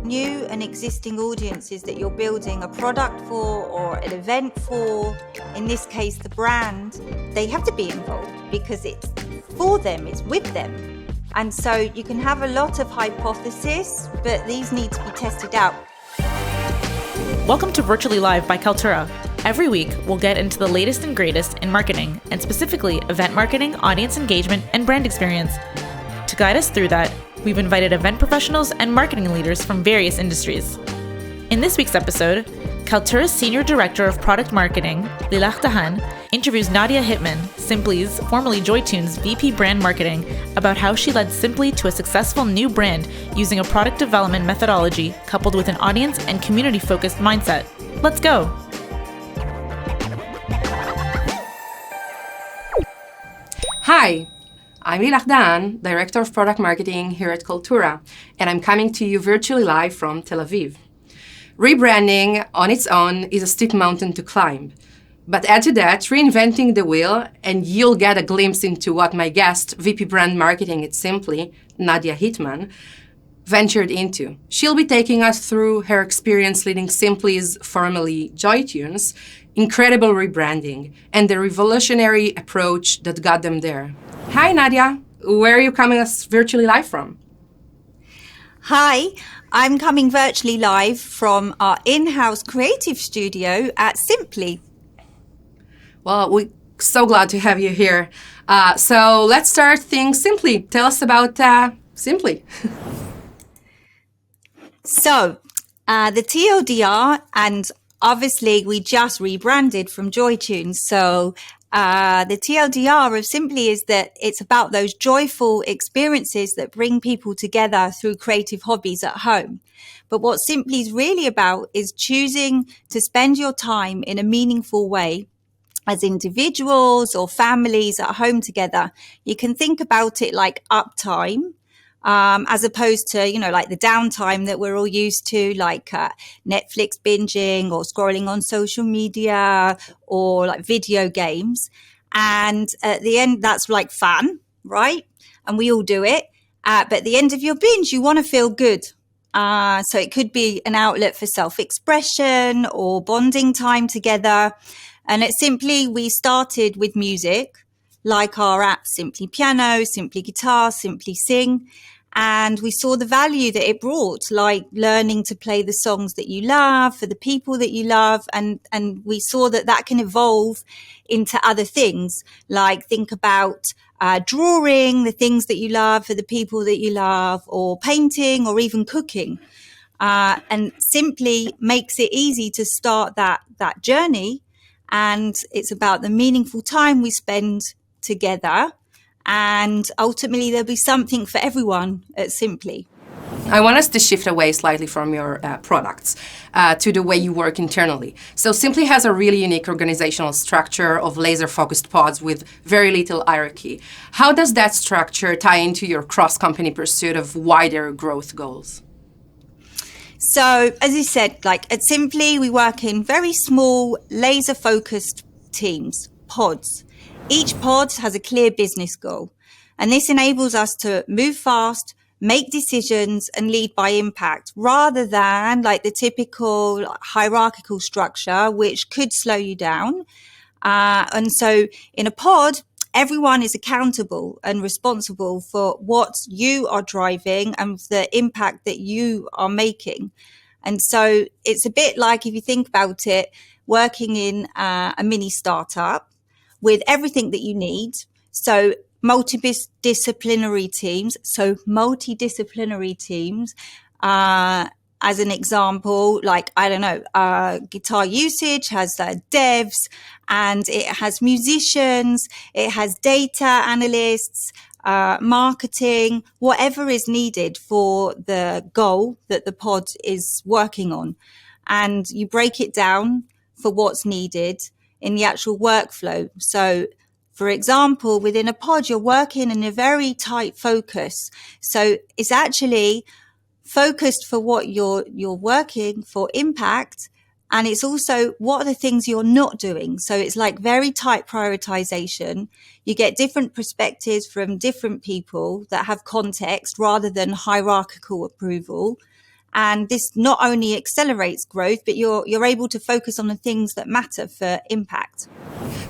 new and existing audiences that you're building a product for or an event for, in this case the brand, they have to be involved because it's for them, it's with them. And so you can have a lot of hypotheses, but these need to be tested out. Welcome to Virtually Live by Kaltura. Every week, we'll get into the latest and greatest in marketing, and specifically event marketing, audience engagement, and brand experience. To guide us through that, we've invited event professionals and marketing leaders from various industries. In this week's episode, Kaltura's Senior Director of Product Marketing, Lilach Dahan, interviews Nadia Hitman, Simply's, formerly JoyTunes VP Brand Marketing, about how she led Simply to a successful new brand using a product development methodology coupled with an audience and community-focused mindset. Let's go! Hi, I'm Lilach Dahan, Director of Product Marketing here at Kaltura, and I'm coming to you virtually live from Tel Aviv. Rebranding on its own is a steep mountain to climb. But add to that, reinventing the wheel, and you'll get a glimpse into what my guest, VP Brand Marketing at Simply, Nadia Hitman, ventured into. She'll be taking us through her experience leading Simply's, formerly JoyTunes, incredible rebranding, and the revolutionary approach that got them there. Hi, Nadia. Where are you coming us virtually live from? Hi, I'm coming virtually live from our in-house creative studio at Simply. Well, we're so glad to have you here. So let's start things simply. Tell us about Simply. So, the TLDR, and obviously we just rebranded from JoyTunes. So, the TLDR of Simply is that it's about those joyful experiences that bring people together through creative hobbies at home. But what Simply is really about is choosing to spend your time in a meaningful way as individuals or families at home together. You can think about it like uptime, as opposed to, like the downtime that we're all used to, like Netflix binging or scrolling on social media or like video games. And at the end, that's like fun, right? And we all do it. But at the end of your binge, you want to feel good. So it could be an outlet for self-expression or bonding time together. And at Simply, we started with music, like our apps, Simply Piano, Simply Guitar, Simply Sing. And we saw the value that it brought, like learning to play the songs that you love for the people that you love. And we saw that can evolve into other things, like think about drawing the things that you love for the people that you love, or painting, or even cooking. And Simply makes it easy to start that journey. And it's about the meaningful time we spend together. And ultimately, there'll be something for everyone at Simply. I want us to shift away slightly from your products to the way you work internally. So Simply has a really unique organizational structure of laser-focused pods with very little hierarchy. How does that structure tie into your cross-company pursuit of wider growth goals? So, as you said, like at Simply, we work in very small, laser-focused teams, pods. Each pod has a clear business goal, and this enables us to move fast, make decisions, and lead by impact, rather than like the typical hierarchical structure, which could slow you down. And so in a pod, everyone is accountable and responsible for what you are driving and the impact that you are making. And so it's a bit like, if you think about it, working in a mini startup with everything that you need. So multidisciplinary teams, as an example, like, guitar usage has devs, and it has musicians, it has data analysts, marketing, whatever is needed for the goal that the pod is working on. And you break it down for what's needed in the actual workflow. So, for example, within a pod, you're working in a very tight focus. So it's actually focused for what you're working for impact. And it's also what are the things you're not doing. So it's like very tight prioritization. You get different perspectives from different people that have context rather than hierarchical approval. And this not only accelerates growth, but you're able to focus on the things that matter for impact.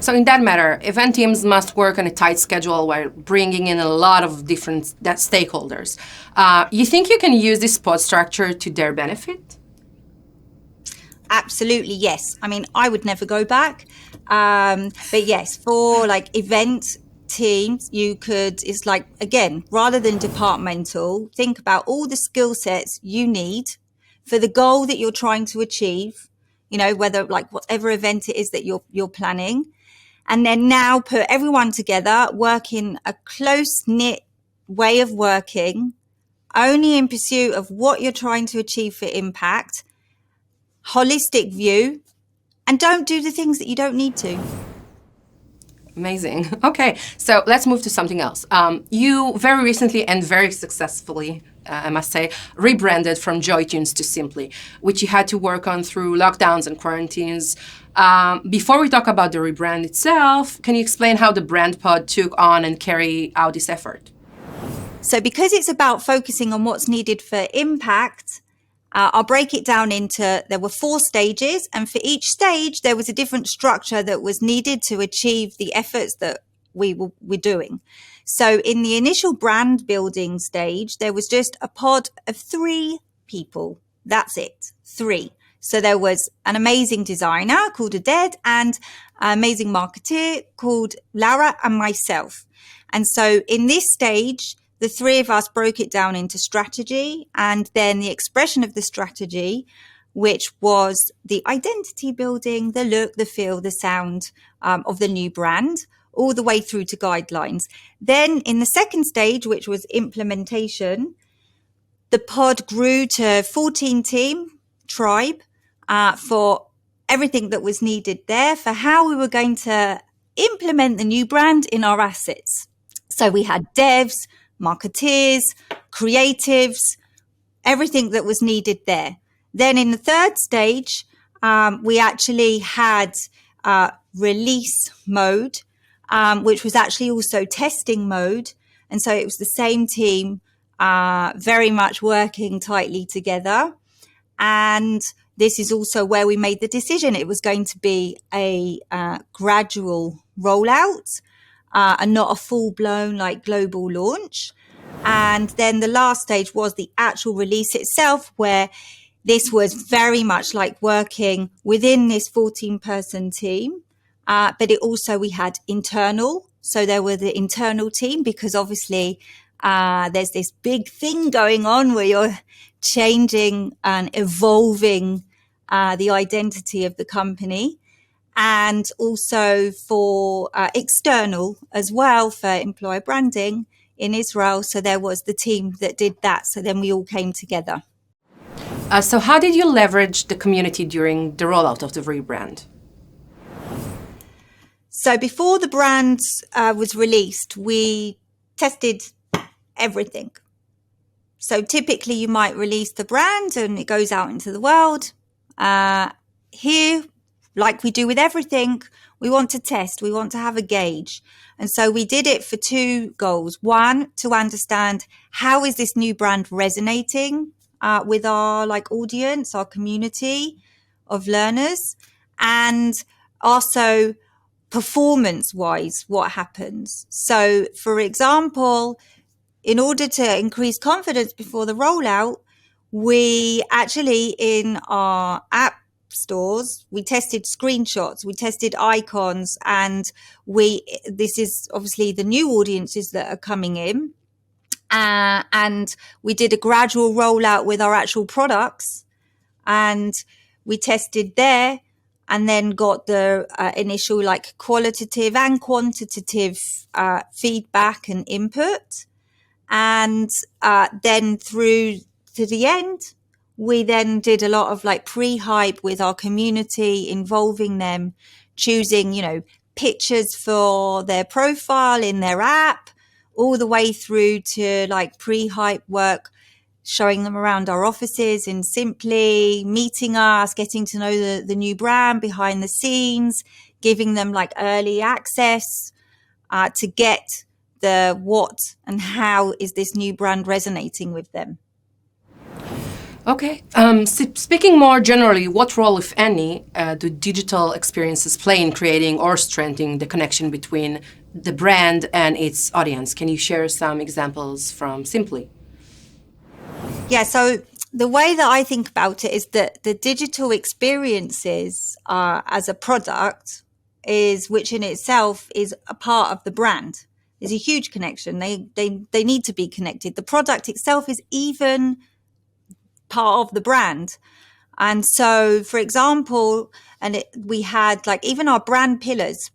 So in that matter, event teams must work on a tight schedule while bringing in a lot of different stakeholders. You think you can use this pod structure to their benefit? Absolutely, yes. I mean, I would never go back. But yes, for like event teams, it's like, again, rather than departmental, think about all the skill sets you need for the goal that you're trying to achieve, whether like whatever event it is that you're planning. And then now put everyone together, work in a close-knit way of working, only in pursuit of what you're trying to achieve for impact, holistic view, and don't do the things that you don't need to. Amazing. Okay, so let's move to something else. You very recently and very successfully, I must say, rebranded from JoyTunes to Simply, which you had to work on through lockdowns and quarantines. Before we talk about the rebrand itself, can you explain how the brand pod took on and carry out this effort? So because it's about focusing on what's needed for impact, I'll break it down there were 4 stages, and for each stage, there was a different structure that was needed to achieve the efforts that we're doing. So in the initial brand building stage, there was just a pod of 3 people. That's it, 3. So there was an amazing designer called Aded and an amazing marketeer called Laura and myself. And so in this stage, the 3 of us broke it down into strategy and then the expression of the strategy, which was the identity building, the look, the feel, the sound of the new brand, all the way through to guidelines. Then in the second stage, which was implementation, the pod grew to 14 team tribe for everything that was needed there for how we were going to implement the new brand in our assets. So we had devs, marketeers, creatives, everything that was needed there. Then in the third stage, we actually had release mode, which was actually also testing mode. And so it was the same team very much working tightly together. And this is also where we made the decision. It was going to be a gradual rollout and not a full-blown like global launch. And then the last stage was the actual release itself, where this was very much like working within this 14-person team. But it also, we had internal. So there were the internal team, because obviously there's this big thing going on where you're changing and evolving the identity of the company. And also for external as well, for employer branding in Israel. So there was the team that did that. So then we all came together. So how did you leverage the community during the rollout of the rebrand? So before the brand was released, we tested everything. So typically you might release the brand and it goes out into the world. Here, like we do with everything, we want to test, we want to have a gauge. And so we did it for 2 goals. One, to understand how is this new brand resonating with our audience, our community of learners, and also performance wise, what happens. So for example, in order to increase confidence before the rollout, we actually in our app stores, we tested screenshots, we tested icons, and this is obviously the new audiences that are coming in. And we did a gradual rollout with our actual products, and we tested there and then got the initial qualitative and quantitative feedback and input. And then through to the end, we then did a lot of pre-hype with our community, involving them, choosing, pictures for their profile in their app, all the way through to pre-hype work, showing them around our offices in Simply, meeting us, getting to know the new brand behind the scenes, giving them early access to get the what and how is this new brand resonating with them. Okay. Speaking more generally, what role, if any, do digital experiences play in creating or strengthening the connection between the brand and its audience? Can you share some examples from Simply? Yeah, so the way that I think about it is that the digital experiences as a product is, which in itself is a part of the brand. There's a huge connection. They need to be connected. The product itself is even part of the brand. And so, for example, we had like even our brand pillars,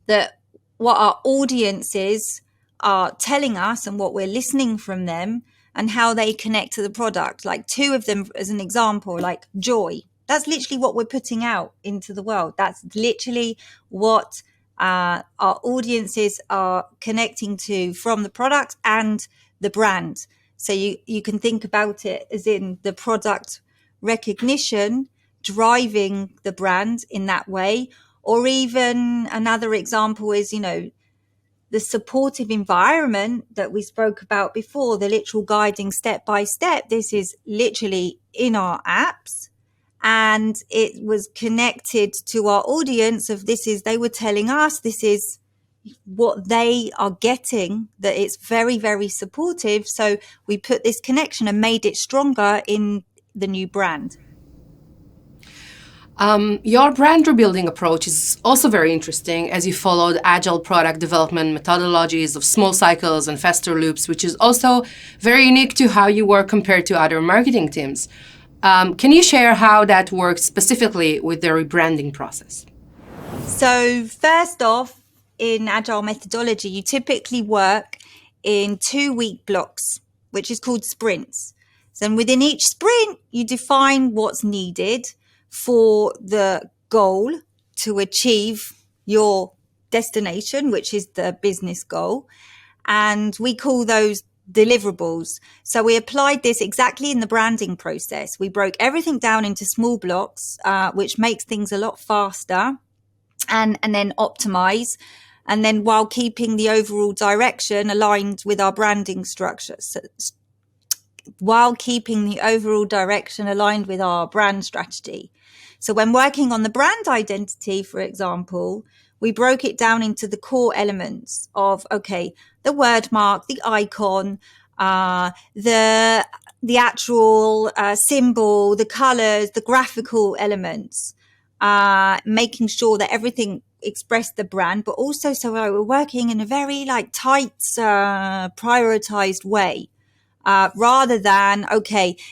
that what our audiences are telling us and what we're listening from them and how they connect to the product. Like two of them as an example, like joy. That's literally what we're putting out into the world. That's literally what our audiences are connecting to from the product and the brand. So you can think about it as in the product recognition driving the brand in that way. Or even another example is, the supportive environment that we spoke about before, the literal guiding step by step. This is literally in our apps. And it was connected to our audience of they were telling us this is what they are getting, that it's very, very supportive. So we put this connection and made it stronger in the new brand. Your brand rebuilding approach is also very interesting as you followed agile product development methodologies of small cycles and faster loops, which is also very unique to how you work compared to other marketing teams. Can you share how that works specifically with the rebranding process? So first off, in agile methodology, you typically work in 2-week blocks, which is called sprints. So within each sprint, you define what's needed for the goal to achieve your destination, which is the business goal. And we call those deliverables. So we applied this exactly in the branding process. We broke everything down into small blocks, which makes things a lot faster, and then optimize. And then while keeping the overall direction aligned with our branding structure. So, while keeping the overall direction aligned with our brand strategy. So when working on the brand identity, for example, we broke it down into the core elements of, the word mark, the icon, the actual symbol, the colors, the graphical elements, making sure that everything expressed the brand, but also so we're working in a very tight, prioritized way. Rather than,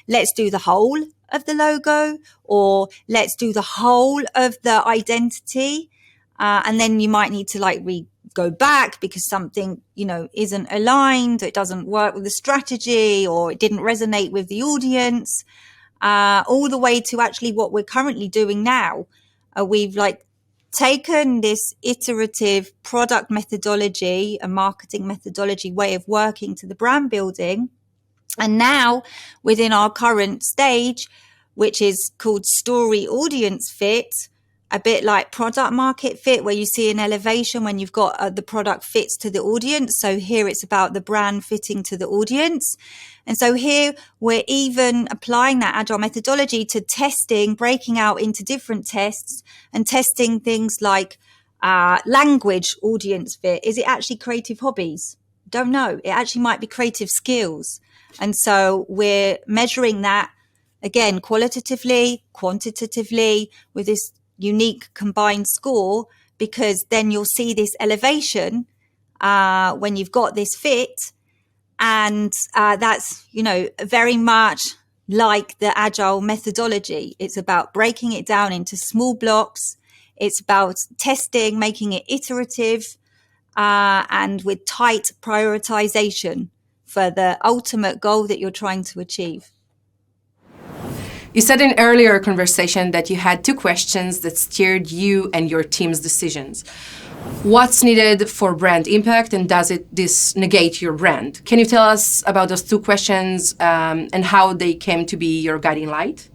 let's do the whole of the logo, or let's do the whole of the identity. And then you might need to go back because something, isn't aligned, it doesn't work with the strategy, or it didn't resonate with the audience, all the way to actually what we're currently doing now. We've taken this iterative product methodology, a marketing methodology way of working to the brand building. And now within our current stage, which is called story audience fit, a bit like product market fit, where you see an elevation when you've got the product fits to the audience. So here it's about the brand fitting to the audience. And so here we're even applying that agile methodology to testing, breaking out into different tests and testing things like language audience fit. Is it actually creative hobbies? Don't know. It actually might be creative skills. And so we're measuring that again, qualitatively, quantitatively, with this unique combined score, because then you'll see this elevation when you've got this fit. And that's, very much like the agile methodology. It's about breaking it down into small blocks. It's about testing, making it iterative, and with tight prioritization for the ultimate goal that you're trying to achieve. You said in earlier conversation that you had 2 questions that steered you and your team's decisions. What's needed for brand impact, and does this negate your brand? Can you tell us about those 2 questions and how they came to be your guiding light?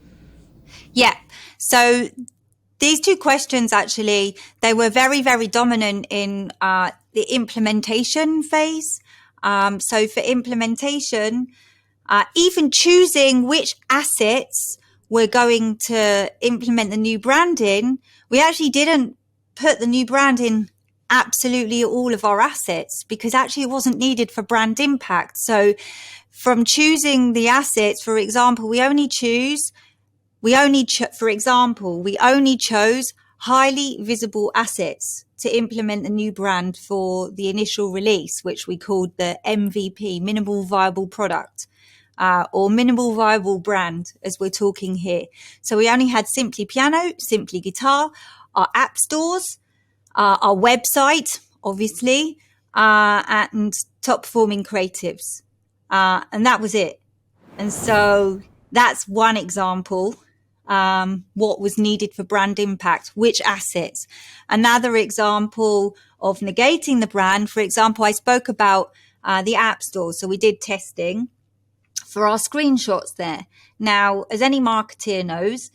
Yeah. So these 2 questions, actually, they were very, very dominant in the implementation phase. So for implementation, even choosing which assets we're going to implement the new brand in. We actually didn't put the new brand in absolutely all of our assets because actually it wasn't needed for brand impact. So from choosing the assets, for example, we only chose highly visible assets to implement the new brand for the initial release, which we called the MVP, minimal viable product, or minimal viable brand, as we're talking here. So we only had Simply Piano, Simply Guitar, our app stores, our website, obviously, and top performing creatives. And that was it. And so that's one example. What was needed for brand impact, which assets. Another example of negating the brand, for example, I spoke about the app store. So we did testing for our screenshots there. Now, as any marketer knows,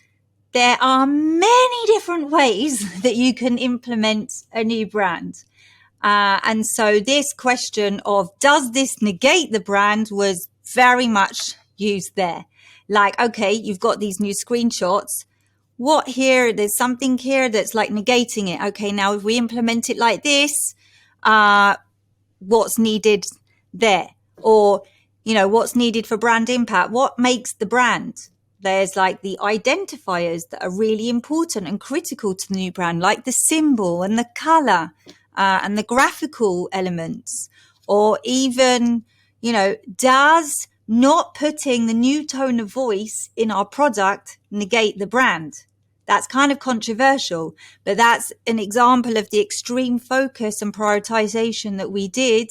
there are many different ways that you can implement a new brand. And so this question of does this negate the brand was very much used there. Like, okay, you've got these new screenshots. What here? There's something here that's like negating it. Okay, now if we implement it like this, what's needed there? Or, what's needed for brand impact? What makes the brand? There's like the identifiers that are really important and critical to the new brand, like the symbol and the color, and the graphical elements. Or even, does not putting the new tone of voice in our product negate the brand? That's kind of controversial, but that's an example of the extreme focus and prioritization that we did,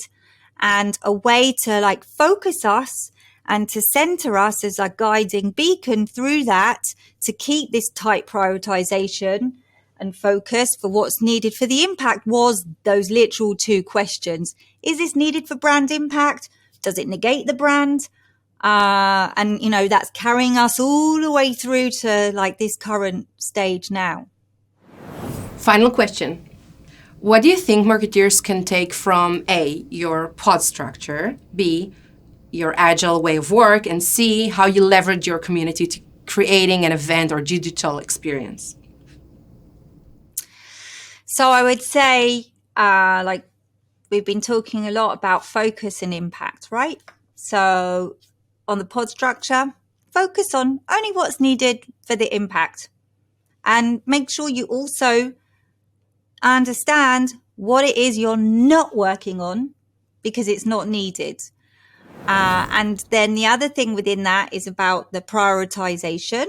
and a way to focus us and to center us as a guiding beacon through that, to keep this tight prioritization and focus for what's needed for the impact was those literal two questions. Is this needed for brand impact? Does it negate the brand? And that's carrying us all the way through to this current stage now. Final question. What do you think marketeers can take from A, your pod structure, B, your agile way of work, and C, how you leverage your community to creating an event or digital experience? So I would say, we've been talking a lot about focus and impact, right? So on the pod structure, focus on only what's needed for the impact, and make sure you also understand what it is you're not working on because it's not needed. And then the other thing within that is about the prioritization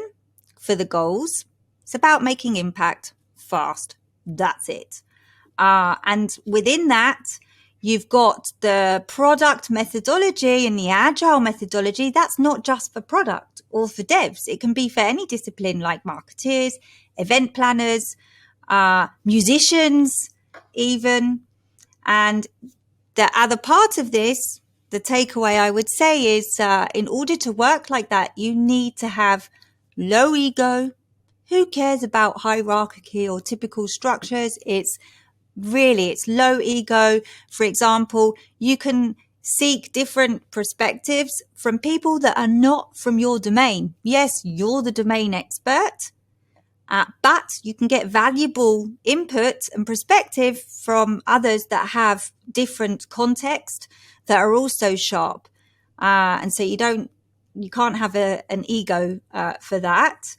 for the goals. It's about making impact fast. That's it. And within that, you've got the product methodology and the agile methodology. That's not just for product or for devs. It can be for any discipline, like marketeers, event planners, musicians, even. And the other part of this, the takeaway I would say is, in order to work like that, you need to have low ego. Who cares about hierarchy or typical structures? It's low ego. For example, you can seek different perspectives from people that are not from your domain. Yes, you're the domain expert, but you can get valuable input and perspective from others that have different context that are also sharp. And so you can't have an ego for that.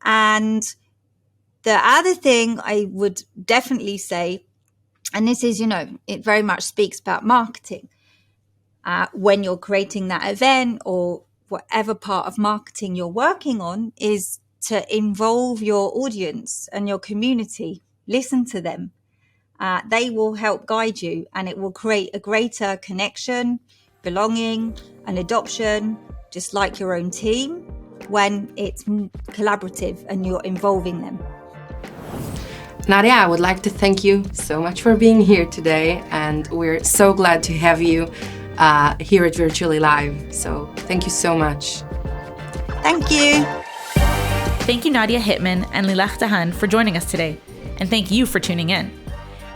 And the other thing I would definitely say, and this is, it very much speaks about marketing. When you're creating that event or whatever part of marketing you're working on, is to involve your audience and your community. Listen to them. They will help guide you, and it will create a greater connection, belonging, and adoption, just like your own team, when it's collaborative and you're involving them. Nadia, I would like to thank you so much for being here today, and we're so glad to have you here at Virtually Live. So thank you so much. Thank you. Thank you, Nadia Hitman and Lilach Dahan, for joining us today, and thank you for tuning in.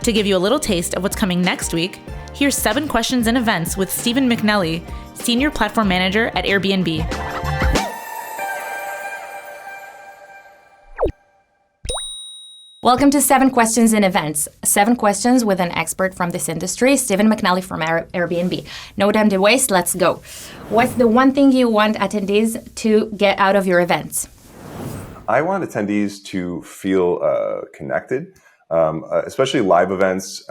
To give you a little taste of what's coming next week, Here's 7 Questions in Events with Stephen McNelly, Senior Platform Manager at Airbnb. Welcome to 7 Questions in Events. 7 questions with an expert from this industry, Stephen McNally from Airbnb. No time to waste, let's go. What's the one thing you want attendees to get out of your events? I want attendees to feel connected, especially live events.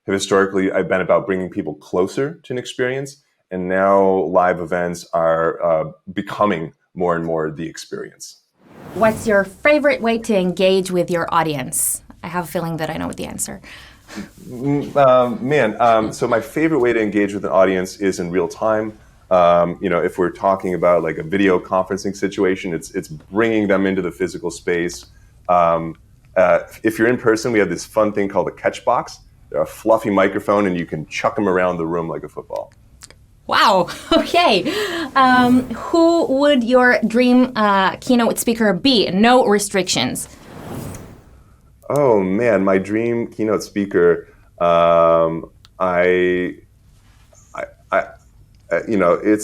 Historically, I've been about bringing people closer to an experience, and now live events are becoming more and more the experience. What's your favorite way to engage with your audience? I have a feeling that I know the answer. So my favorite way to engage with an audience is in real time. If we're talking about like a video conferencing situation, it's bringing them into the physical space. If you're in person, we have this fun thing called a catch box. They're a fluffy microphone, and you can chuck them around the room like a football. Wow. Okay. Who would your dream keynote speaker be? No restrictions. Oh man, my dream keynote speaker. He's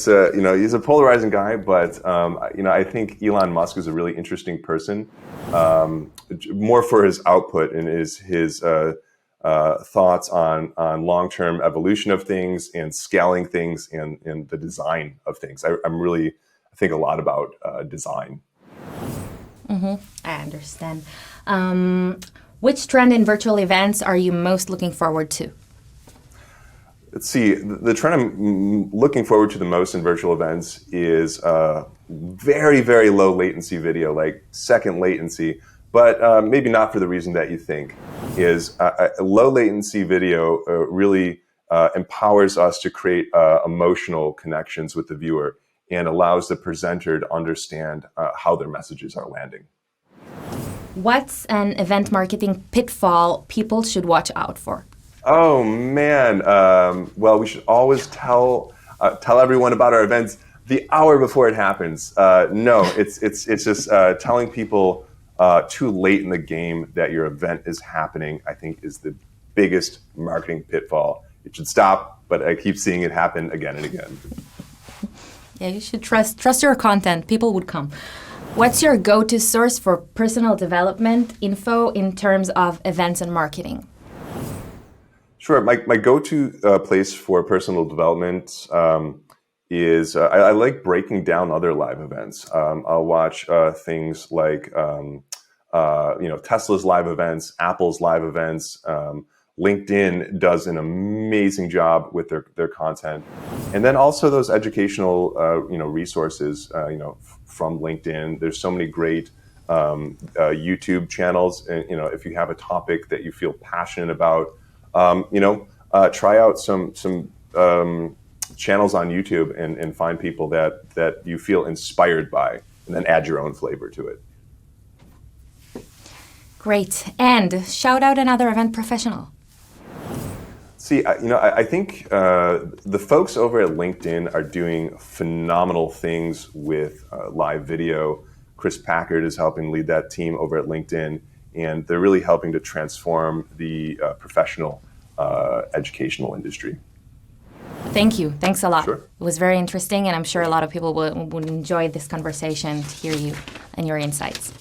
a polarizing guy, but I think Elon Musk is a really interesting person. More for his output and his thoughts on long-term evolution of things and scaling things and the design of things. I think a lot about design. Mm-hmm. I understand. Which trend in virtual events are you most looking forward to? Let's see. The trend I'm looking forward to the most in virtual events is very, very low latency video, like second latency. But maybe not for the reason that you think, is low latency video really empowers us to create emotional connections with the viewer and allows the presenter to understand how their messages are landing. What's an event marketing pitfall people should watch out for? Oh man, well, we should always tell everyone about our events the hour before it happens. No, it's just telling people too late in the game that your event is happening, I think, is the biggest marketing pitfall. It should stop, but I keep seeing it happen again and again. Yeah, you should trust your content. People would come. What's your go-to source for personal development info in terms of events and marketing? Sure. My go-to place for personal development is I like breaking down other live events. I'll watch things like Tesla's live events, Apple's live events. LinkedIn does an amazing job with their content, and then also those educational resources from LinkedIn. There's so many great YouTube channels, and if you have a topic that you feel passionate about, try out some channels on YouTube and find people that you feel inspired by, and then add your own flavor to it. Great. And shout out another event professional. See, I think the folks over at LinkedIn are doing phenomenal things with live video. Chris Packard is helping lead that team over at LinkedIn, and they're really helping to transform the professional educational industry. Thank you. Thanks a lot. Sure. It was very interesting, and I'm sure a lot of people would enjoy this conversation to hear you and your insights.